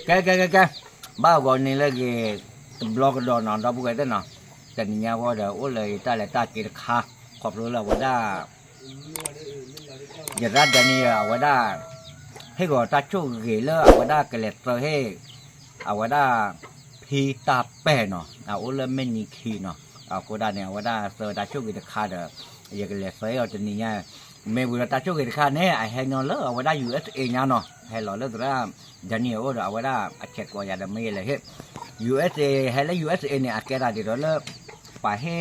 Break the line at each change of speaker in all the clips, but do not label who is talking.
cái bao gọi này là cái blog đó nó đâu cái đó nóแต่เนี่ยว่าเดี๋ยวโอ้เลยตาเลยตากินข้าขอบรู้แล้วว่าได้อย่ารัดเดี๋ยวนี้ว่าได้ให้ก็ตาชูกี่เลยว่าได้กระเล็ดตัวให้ว่าได้พีตาแป้เนาะโอ้เลยไม่มีขี้เนาะก็ได้เนี่ยว่าได้เสือตาชูกี่ข้าเด้ออย่ากระเล็ดเสือจะนี่เนี่ยไม่บุญตาชูกี่ข้าเนี่ยไอ้ให้นอนเลยว่าได้ USA เนี่ยเนาะให้หล่อเลยแต่ว่าเดี๋ยวนี้โอ้เดี๋ยวว่าได้เช็คว่าอย่าได้ไม่เลยเฮ้ USA ให้แล้ว USA เนี่ยแกได้ดีแล้วไปให้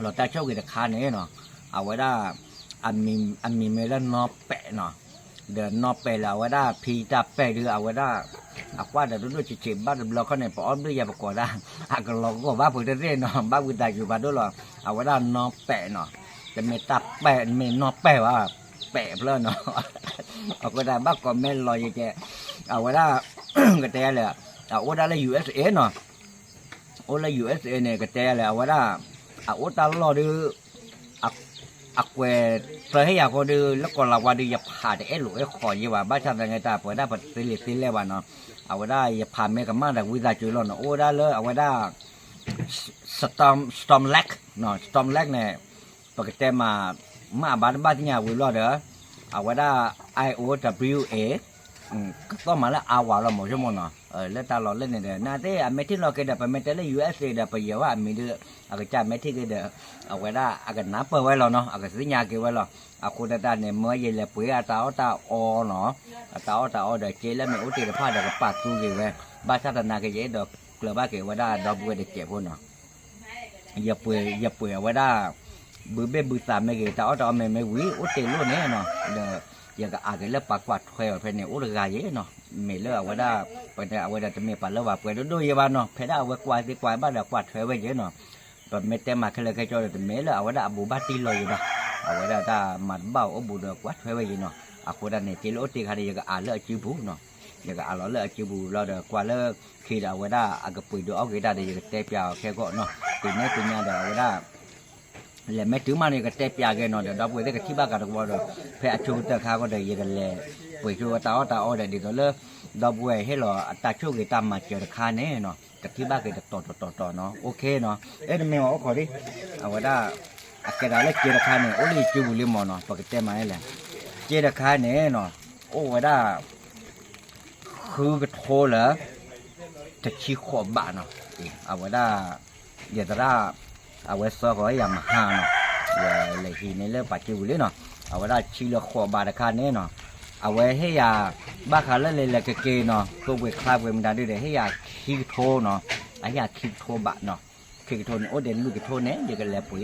เราตาโชคกับข้าเนี่ยเนาะเอาไว้ได้อันมีเมลันนอแปะเนาะเดินนอแปะแล้วไว้ได้พีตาแปะหรือเอาไว้ได้เอาว่าเดี๋ยวดูจิตบ้านเราเขาเนี่ยปอมด้วยยาประกอบได้ก็เราก็ว่าเพื่อนเร่เนาะบ้านเพื่อนตายอยู่บ้านด้วยหรอเอาไว้ได้นอแปะเนาะจะเมตาแปะเมนอแปะว่าแปะเพลินเนาะเอาก็ได้บ้านก็เมนลอยแกเอาไว้ได้ก็แต่เลยเอาไว้ได้เลย USA เนาะโอ้เลย USA เนี่ยก็แต่เลยเอาไว้ได้โอ้ตาลอดูเวเธอให้อยากก็ดูแล้วก็เราว่าดูอย่าผ่าแต่หลุยขอยี่ว่าบ้านชาติไงตาเปิดได้ปัดสิริสิเลวันเนาะเอาไว้ได้อย่าผ่าเมฆมากแต่วิจารณ์จุลเนาะโอ้ได้เลยเอาไว้ได้storm lag เนาะ storm lag เนี่ยปกติมาบ้านที่เนี่ยวิลล์เด้อเอาไว้ได้ IOWA ก็ต้องมาแล้วเอาว่าเราหมดชั่วโมงเนาะแล้วตาเราเล่นเนี่ยน่าจะไม่ที่เราเกิดไปไม่แต่ละ USA เดี๋ยวไปเยอะว่ามีเดืออาจจะไม่ที่เกิดเอาไว้ได้อาจจะนับเปิดไว้เราเนาะอาจจะสัญญาเกี่ยวไว้เราเอาคนตาเนี่ยเมื่อเย็นเลยปุ๋ยตาอเนาะตาอเดี๋ยวเจแล้วไม่อุติภาพเดี๋ยวก็ปัดสู้เกี่ยวไว้บ้านชาตินาเกี่ยวเดี๋ยวเกลือบ้าเกี่ยวไว้ได้ดอกบัวเด็กเจ็บพวกเนาะอย่าเปื่อยเอาไว้ได้บื้อเบ้บื้อตามไม่เกี่ยวตาไม่วิอุติรุ่นนี้เนาะเดี๋ยวอย่างก็อาจจะเลิกปากกวาดแควไปเนี่ยอุตกายเยอะเนาะไม่เลิกเอาไว้ได้ไปแต่เอาไว้ได้จะไม่ปัดแล้วว่าไปด้วยยาบ้านเนาะเพดเอาไว้กวาดดีกว่าบ้านเดี๋ยวกวาดแควไว้เยอะเนาะแบบไม่เต็มมาแค่เลยแค่จอแต่ไม่เลิกเอาไว้ได้บูบ้าตีลอยอยู่บ้าเอาไว้ได้ถ้ามันเบาเอาบูเดือกวาดแควไว้เยอะเนาะเอาคนนั้นเนี่ยจีโรตีคดีอย่างก็เลิกจิ้วบุเนาะอย่างก็เราเลิกจิ้วบุเราเดี๋ยวกว่าเลิกขี่เอาไว้ได้ก็ปุ๋ยดูเอาไว้ได้เดี๋ยวเตะเปียแค่ก็เนาะตีนี้ตีนี้เดี๋ยวเอาไว้ได้เลยไม่ถึงมาเนี่ยก็เตะเปียกันเนาะเดี๋ยวเราไปได้ก็ที่บ้านกันก็ว่าเดี๋ยวเพื่อชูตะข้าก็เดี๋ยวกันเลยปุ๋ยชูตาอ้อเดี๋ยวเดี๋ยวเลิกเราไปให้เราตาชูกี่ตามมาเจอข้าเนี่ยเนาะกับที่บ้านก็ต่อเนาะโอเคเนาะไม่เอาขอดิเอาไว้ได้แกได้เล็กเจอข้าเนี่ยโอ้ยจิ้วบุลิมเนาะปกติมาเนี่ยเจอข้าเนี่ยเนาะโอ้ไว้ได้คือก็โทรแล้วจะชี้ขอบบ้านเนาะเอาไว้ได้เดี๋ยวจะเอาไว้ซอกไว้ยามาหาเนาะเลยทีนี้เลิกปัจจุบันเลยเนาะเอาไว้ได้ชี้ละขอบบาดคาเนี่ยเนาะเอาไว้ให้ยาบ้าขาเลยเกเนาะตัวเวกคลาบเวมันได้ด้วยให้ยาคิโทเนาะไอ้ยาคิโทบะเนาะคิโทโอเดนลูกโทเนี่ยเดี๋ยวกันแล้วปุ๋ย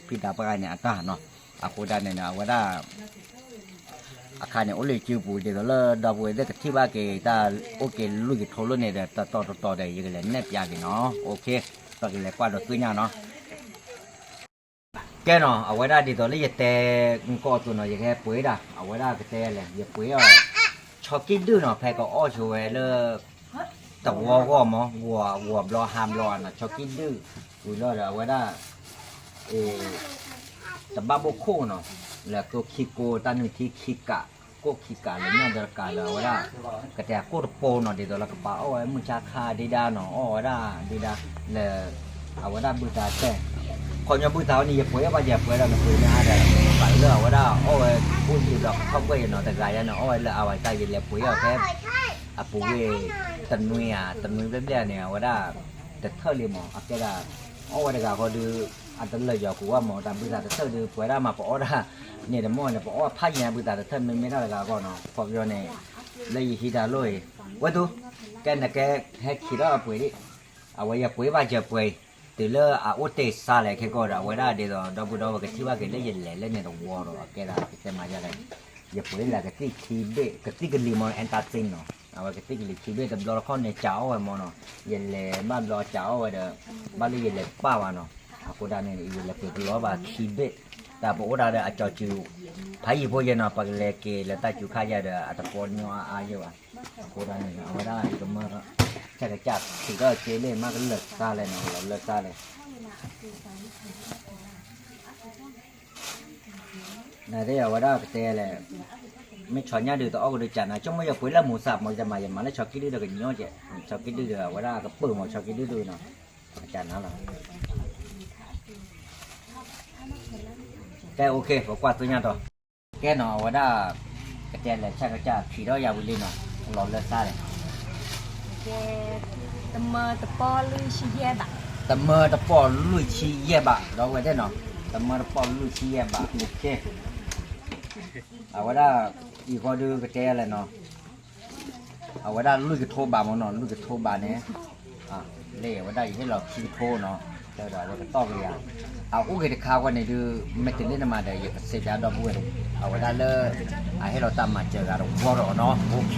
พี่ดาปลายเนี่ยตาเนาะอาโคดาเนี่ยเอาไว้ได้อาคารเนี่ยโอเลยจิ้วปุ๋ยเดี๋ยวเราดาวเวได้กับที่บ้านเกตาโอเคลูกโทรุ่นเนี่ยเดี๋ยวต่อได้ยังกันแล้วแนบยากันเนาะโอเคต่อกันแล้วกว่าเราซื้อเนี่ยเนาะแกเนาะเอาไว้ได้ดีตัวนี้อย่าแต่ก็ตัวเนาะอย่าแค่ปุ๋ยด่ะเอาไว้ได้ก็แต่เลยอย่าปุ๋ยชอบกินดื้อเนาะแพ้ก็อ้อช่วยเลยแต่วัวก็มั้งวัวรอหามรอน่ะชอบกินดื้อปุ๋ยรอเดี๋ยวเอาไว้ได้แต่บ้าโบโคเนาะแล้วก็คิโกตันนึงที่คิกะก็คิกะเลยเนี่ยเดี๋ยวกันแล้วเอาไว้ได้ก็แต่ก็โปเนาะดีตัวละก็ป้าเอาไว้มึงชาคาดีดาเนาะเอาไว้ได้ดีดาเลยเอาไว้ได้บูตาแต่คนยังพูดเท่านี้อย่าป่วยว่าอย่าป่วยเราคุยนะแต่ไปเรื่องว่าได้โอ้ยพูดอยู่ดอกเขาก็ยังนอนแต่กายนะโอ้ยแล้วเอาไว้ใจเย็นแล้วป่วยเอาแค่ปุ๋ยตันนุยเรื่อยๆเนี่ยว่าได้แต่เท่าเรียมอ่ะแกได้โอ้ยเด็กก็ดูอันตรายอยู่กูว่าหมอตามพูดแต่เท่าดูป่วยได้มาปอได้เนี่ยแต่หมอเนี่ยปอพายเนี่ยพูดแต่เท่าไม่ได้แล้วก็เนาะพอย้อนเนี่ยเลยฮิตาเลยว่าดูแกน่ะแกให้คิดว่าป่วยดิเอาไว้อย่าป่วยว่าจะป่วยtừ lơ ô tê xa lại cái coi đó vậy đó để đó bữa đó cái thứ ba cái lấy gì lấy này là war rồi cái đó cái mà ra đây giờ cuối là cái tí bê cái limon antacin nó cái tí bê tập đó con này cháo rồi mà nó giờ là ba đó cháo rồi đó ba lấy gì là ba mà nó cô đàn này là cái đó và tí bê ta bộ ra đây cho chú thấy gì bây giờ nó phải lấy cái là ta chú khai ra được à tập con nhau ai vậy cô đàn này ở đây cái màแค่จับถึงก็เจเล่มากก็เลิกซาเลยเนาะเราเลิกซาเลยนายได้เอาว่าได้เตะเลย ไม่ชอนยาดูตัวออกดูจันนะจ้องไม่อยากคุยแล้วหมูสับมันจะมาอย่างมันแล้วชอบกินดื้อกันเยอะเจ้ชอบกินดื้อว่าได้ก็เปิดมาชอบกินดื้อเนาะจันนั่นแหละแกโอเคผมกวาดตัวนี้ต่อแกเนาะว่าได้กระเจนเลยใช่กระจาผีด้อยาบุรีเนาะหลอนเลือดซ่าเลย
แกตะเมอตะปอลือชี้แย่บะ
ตะเมอตะปอลุยชีเย่บะเราไว้ได้เนาะตะเมอตะปอลุยชีเย่บะโอเคเอาว่าได้อีกคนดูกระเจนเลยเนาะเอาว่าได้ลุยกระโทบามันเนาะลุยกระโทบาเนี่ยเล่ว่าได้ให้เราขี้โทเนาะเดี๋ยวเราจะต้องเลยเอาโอเคเดี๋ยวข่าวกันในดูไม่ติดเล่นมาเดี๋ยวเสียดายดอกบัวเอาว่าได้เลยให้เราตามมาเจอกันวอร์เนาะโอเค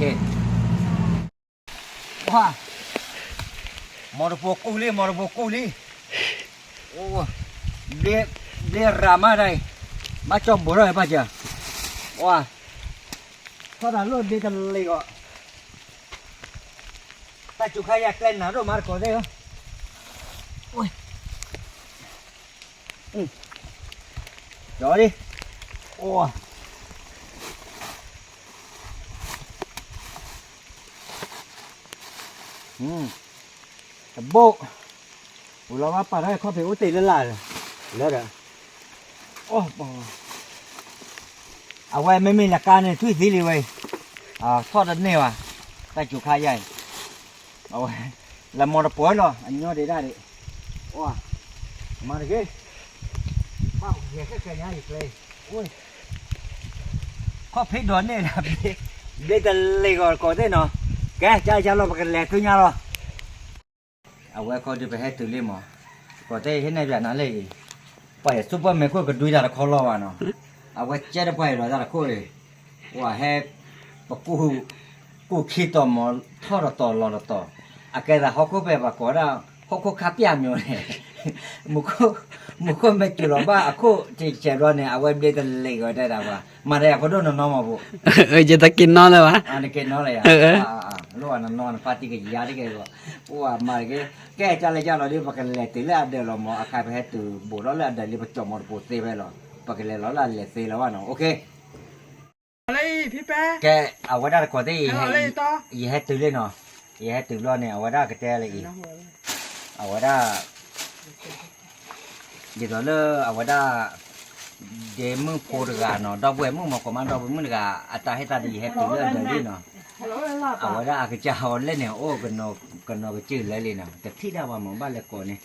ว้ามอร์โบกูลี่มอร์โบกูลี่โอ้เลี้ยรามาได้มาจอมบัวเลยป่ะเจ้าว้าถ้าเราเลือกดีกันเลยก็แต่จุกใครอยากเล่นนะเรามาร์กได้เหรอโอ้ยจอดิโอ้ตะโบกเรามาปัดให้ข้อผิวติดละลายเลยแล้วเด้อโอ้เอาไว้ไม่มีหลักการเนี่ยทุยสีเลยไว้ทอดอันนี้ว่ะแต่จุกใครใหญ่เอาไว้ละมอร์ปอยหรออันนี้ได้ดิโอ้มาดิว้าวเหี้ยแค่นี้อีกเลยโอ้ยข้อพิษโดนเนี่ยนะเด็กแต่เล็กก่อนได้เนาะแกใจเราไปกันแหลกขึ้นยังหรอเอาไว้เขาจะไปให้ตื่นเล่มหรอก่อนได้เห็นในแบบนั้นเลยไปซุปเปอร์แมนก็กระดุยดาราเขาล้อวะเนาะเอาไว้เจ๊ได้ไปหรอดาราเขาเลยว่าให้ปะกูคิดต่อมอทอดต่อรอต่ออาแกแต่เขาก็แบบว่าก่อนเราเขาขับยามอยู่เลยมุกไม่จุลบ้าaku cicero ne awal dia terlego dah dah ba mare aku do no ma bu
จะตะกินนอนเลยวะ
อันกินนอนเลยlu an non pati ke ya de ke wa mare ke ke cha le cha lo di pakai le ti le ade lo mo akai pe tu bo lo le ade li pa chom mo po te be lo pakai le lo la le se lo wa no okay
อะไรพี่แป๊ะ
แกเอาไว้ได้ก่อนที่
อะไรต่อ
อีให้ตื่นเลยเนาะอีให้ตื่นรอเนี่ยเอาไว้ได้กระแตเลยอีเอาไว้ได้เดี๋ยวเราเอาไว้ได้เดี๋ยวมึงโพดกันเนาะดอกบัวมึงมาขอมันดอกบัวมึงก็อัตราให้ตาดีให้ตื่นเรื่องเลยเนาะเอาไว้ได้ก็จะเอาเล่นเนี่ยโอ้กันเนาก็จืดเลยเนาะแต่ที่ดาวมองบ้านเล็กก่อนเนี่ย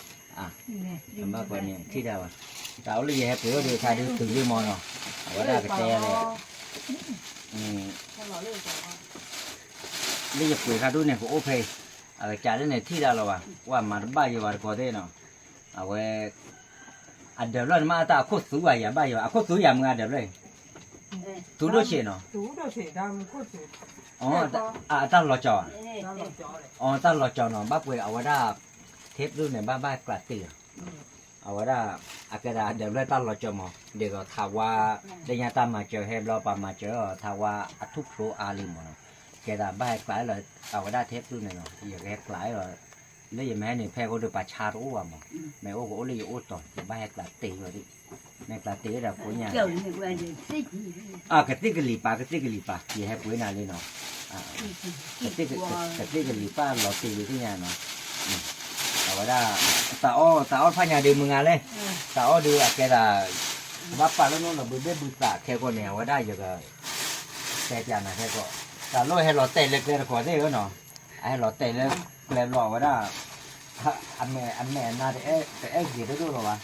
บ้านก่อนเนี่ยที่ดาวแต่เอาเลยให้ตื่นเดี๋ยวชายดูตื่นเรื่องมอเนาะเอาไว้ได้กระแตเลยนี่จะคุยกันดูเนี่ยก็โอเคเอาจ่ายเรื่องเนี่ยที่ดาวเราว่ามาบ้านอยู่ว่าก่อนได้เนาะเอาไว้อันเดียวเรามาตาโคตรสูงอย่าบ้าอยู่โคตรสูงอย่ามึงอันเดียวเลยตูดูเชนเนาะ
ตูดูเชนดำโคตรสูง
อ๋อตั้งรอจอตั้งรอจอเนาะบ้าป่วยเอาไว้ได้เทปดูเนี่ยบ้ากระตือเอาไว้ได้อากาศเดี๋ยวเลยตั้งรอจอมอเดี๋ยวก็ถ้าว่าได้ยาตามมาเจอให้เราปามาเจอถ้าว่าทุกโปรอาลิมเนาะแกได้บ้ากลายเลยเอาไว้ได้เทปดูเนี่ยเนาะอย่าแกกลายเลยแล้วอย่างแม่เนี่ยแพ้ก็ดูป่าชาโอ้ะมั้งแม่โอ้ก็เลยโอ้ต่อจะบ้ากลายตีเลยดิแม่กลายตีได้ปุ๋ยเนี่ยกระติกลีปากระติกลีปาอย่าให้ปุ๋ยนาเลยเนาะกระติกลีปาเราตีอยู่ที่เนี่ยเนาะเอาไว้ได้ตาอ้อพญาดีมึงอะไรตาอ้อดูแกได้ว่าป่าแล้วนู้นเราบุญตาแค่คนเนี่ยไว้ได้ยังก็แค่จานนะแค่ก็แต่โลให้เราเตะเล็กเลยขอได้ก็เนาะให้เราเตะเล็กแล้วรอไว้ได้อันแม่น่าจะเอ๊ะกี่ตัวหรอวะ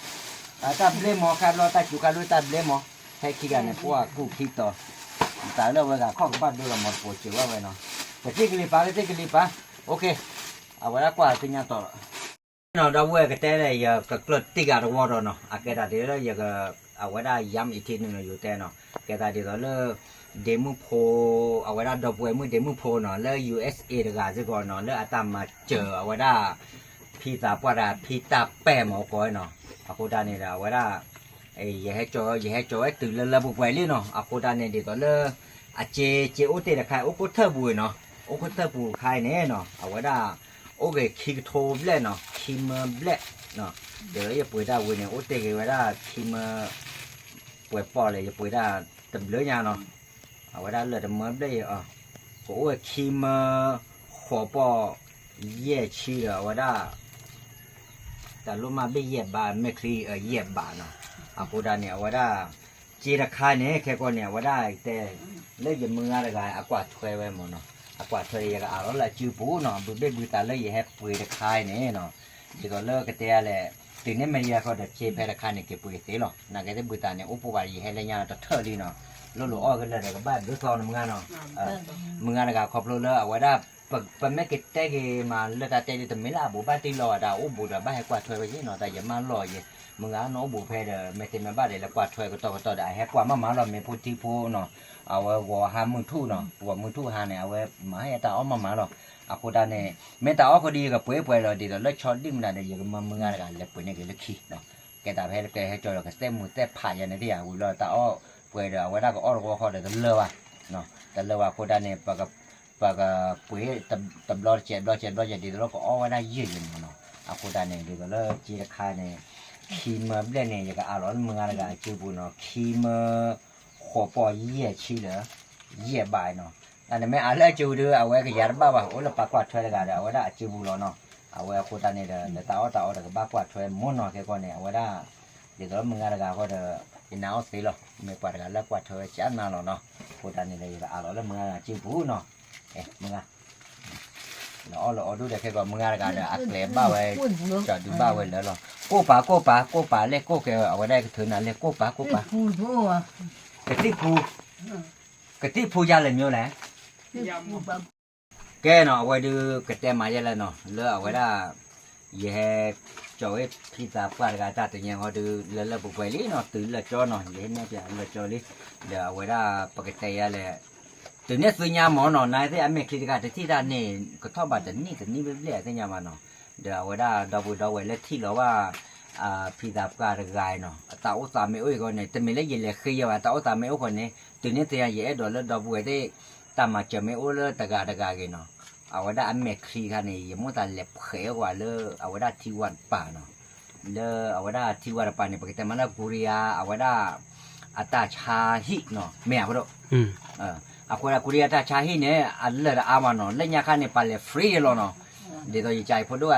ตาเบลมอครับเราตาจุกันด้วยตาเบลมอให้ขี้กันเนี่ยพวกกูคิดต่อแต่เราเวลาข้อบ้านดูเราหมดปวดเจียวไว้เนาะแต่ที่กลีปะโอเคเอาไว้แล้วกว่าสิ่งต่อเนาะดาวเวก็แต่เลยก็กลดติกาตัววอร์เนาะอาแกได้เดี๋ยวยังก็เอาไว้ได้ย้ำอีกทีนึงอยู่แต่เนาะแกได้เดี๋ยวเราเดมูโพเอาไว้ได้ดอกบัวมือเดมูโพเนาะแล้ว USA เด็กอาจจะก่อนเนาะแล้วอาตามมาเจอเอาไว้ได้พี่ตาปวดพี่ตาแป้หมอก้อยเนาะอากูดานี่แหละเอาไว้ได้อย่าให้จอยตื่นเลยบุกไปเลยเนาะอากูดานี่เดี๋ยวเลยเจโอเตะใครโอกูเทอร์บุยเนาะโอกูเทอร์บุยใครเนี่ยเนาะเอาไว้ได้โอเคคิกโทเบลเนาะคิมเบลเนาะเดี๋ยวอย่าป่วยได้บุยเนี่ยโอเตะไว้ได้คิมป่วยปอดเลยอย่าป่วยได้ตึมเลือดยาเนาะ เอาไว้ได้เลยแต่เมื่อได้โอ้ยคีมาหัวปอเย่ชีเอาไว้ได้แต่รู้มาไม่เย่บาไม่คลีเย่บาเนาะอากูดาเนี่ยเอาไว้ได้จีราคาเนี่ยแค่ก่อนเนี่ยเอาไว้ได้แต่เล่ยมืออะไรกันอากวาดช่วยไว้หมดเนาะอากวาดช่วยก็เอาแล้วละจื้อปูเนาะบุได้บุตรเลยแฮปปี้ราคาเนี่ยเนาะที่ก็เลิกกันแต่แหละทีนี้ไม่ยากก็จะเชฟให้ราคาเนี่ยเก็บปุ๋ยเสียหรอกนักการบุตรเนี่ยอุปกรณ์ยี่ให้ระยะต่อเท่าดีเนาะลูกอ้อกันเลยกับบ้านดูทองมึงเนาะมึงก็ขอบรู้เลยเอาไว้ได้ปไม่กิดแต่กมาเลือดแต่ดิแต่ไม่ลาบุบ้านที่รอดาอุบุตรบ้านให้กวาดช่วยไปยี่เนาะแต่อย่ามาลอยมึงอ่ะน้องบุเพเดไม่เต็มบ้านเลยแล้วกวาดช่วยก็ต่อได้ให้กวาดมาเราไม่พูดที่พูเนาะเอาไว้วัวหามือทู่เนาะวัวมือทู่หาเนี่ยเอาไว้มาให้ตาอ้อมมาเราอากูดาเนี่ยแม่ตาอ้อก็ดีกับป่วยเราดีเราเลิกช็อตดิ้มได้เดี๋ยวมึงอะไรกันเล็บป่วยเนี่ยก็เลิกขี้เนาะแกตาแพ้แกให้จอยเราก็เต็มมือเต็มผ่านอย่างนี้อ่ะเราตาอ้อป่วยเดี๋ยวเอาไว้ได้ก็อ้อเราเขาเดี๋ยวเลิกว่ะเนาะแต่เลิกว่ากูดาเนี่ยปากป่วยตับรอเจ็บดีเราก็อ้อไว้ได้ยืดอยู่เนาะอากูดาเนี่ยดีก็เลิกจีราคาเนี่ยคีมาเบลเนี่ยอย่างก็อร่อยมึงอะไรกันจีบุเนาะคีมาหัวปอเยี่ยชีเหรอเยี่ยบายเนาะอันนี้ไม่อะไรจูดูเอาไว้ก็ยาบ้าว่ะโอ้เราปากกวาดช่วยกันเอาไว้ได้จีบุเนาะเอาไว้กูดาเนี่ยเดี๋ยวตาอ้อเดี๋ยวก็ปากกวาดช่วยมุ่นเนาะแค่ก่อนเนี่ยเอาไว้ได้เดี๋ยวมึงอะไรกันก็เดี๋ยวอินเอาสิหรอไม่กวาดกันแล้วกวาดช่วยจ้านาเนาะกูดาเนี่ยเลยอร่อยแล้วมึงอะไรจีบุเนาะมึงอ่ะเราดูได้แค่ว่ามึงอะไรกันเดี๋ยวอักเล็บบ้าไว้จอดดูบ้าไว้แล้วหรอโก้ป่าเล็กโก้แกเอาไว้ได้ก็ถือนั่นเล็กโก้ป่ากะติพูยาเลยမျိုးแหละแกเนาะเอาไว้ดูกะแต่มาเยอะแล้วเนาะเลือกเอาไว้ได้ยี่ห้จ่อยพี่ตาปาดกาตาตัวยังเขาดูแล้วบุกไปเลยเนาะตื่นแล้วจ่อเนาะเล่นเนี่ยจะแล้วจ่อเลยเดี๋ยวเอาไว้ได้ปกติอะไรตัวเนี้ยสุญญาหมอเนาะนายที่อเมริกาที่ด้านนี้ก็ทอบาดนี่ไม่เรียกที่ยามาเนาะเดี๋ยวเอาไว้ได้ดาวไว้แล้วที่เราว่าพี่ตาปาดกาเนาะตาอุตสาไม่โอ้ยคนเนี่ยแต่ไม่เล่นยินเลยคือว่าตาอุตสาไม่โอ้คนเนี่ยตัวเนี้ยตัวยังเยอะโดนแล้วดาวไว้ที่ตามาจะไม่โอ้เลยตะกากันเนาะเอาไว้ได้อเมริกาเนี่ยยังมั่วแต่เล็บเขยกว่าเลยเอาไว้ได้ที่วันป่าเนาะเลยเอาไว้ได้ที่วันป่าเนี่ยปกติมันละกุริยาเอาไว้ได้อัตชาหิเนาะแม่พอดaku dah kuliah dah cahi ni Allah dah aman no lenya kan ni paling free lo no dia tu jai podo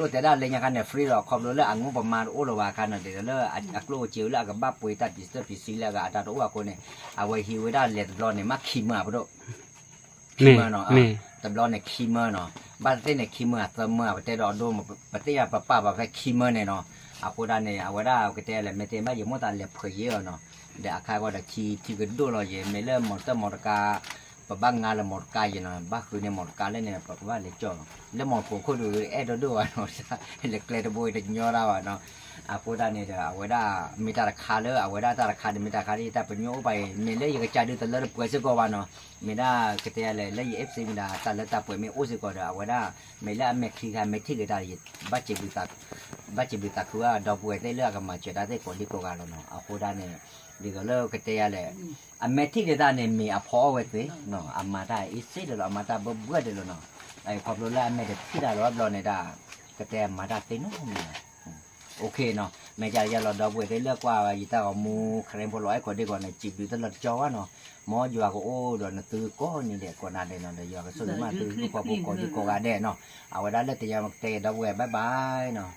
tiada lenya kan ni free lo kau lo le angu pemar o lo wa kan dia le aku lo jiu la ke bab pui tat disturb pisi la ke ada tu aku ni awai hiu dah let lo ni mak khima podo khima no tập lo này khima no ba te ne khima sama ba te do do ba te ya papa ba khima ne no aku dah ni awai dah ke te le me te ba ye mo ta le phye noเดี๋ยวข้าก็จะที่ก็ดูเราอย่างไม่เริ่มหมดหมดกาปะบ้างงานละหมดกาอย่างนั้นบ้าคือเนี่ยหมดกาเลยเนี่ยปะว่าเลยจ่อแล้วหมดผมก็ดูดูอ่ะเนาะเล็กเล็กบุยเด็กย่อเราอ่ะเนาะพูดได้เนี่ยเดี๋ยวเอาไว้ได้มีตาราคาเลยเอาไว้ได้ตาราคามีตาราคาที่แต่เป็นโยไปมีเลยยังกระจายดูแต่ละป่วยสักวันเนาะมีได้กระจายเลยแล้วยังFCมีได้แต่ละตาป่วยไม่โอ้สักวันเดี๋ยวเอาไว้ได้มีแล้วไม่คลีกันไม่ที่กระจายบ้าเจ็บบิตาคือว่าดอกป่วยได้เลือกกันมาเจอได้คนที่โกงเราเนาะเอาพูดได้เนี่ยดีก็เลิกกันเตะเลยอันเมทิกได้เนี่ยมีอภอไว้สิเนาะอามาได้อีสิเดี๋ยวอามาได้เบื่อเดี๋ยวเนาะไอ้ความรู้แรกไม่ได้ที่ได้รับรองในได้ก็แต่มาได้เต็มนู่นโอเคเนาะไม่ใช่ยาเราดอกเว้ยเลือกว่าอีตาเอามูเคลมพอร้อยกว่าดีกว่าในจีบดูตลอดจอเนาะหมออยู่ก็โอ้เดี๋ยวนะตื้อก็นี่เด็กกว่านั้นเลยเนาะเดี๋ยวก็สุดมาตื้อก็พวกคนที่โกงกันเนาะเอาไว้ได้แล้วแต่ยังเตะดอกเว้ยบายบายเนาะ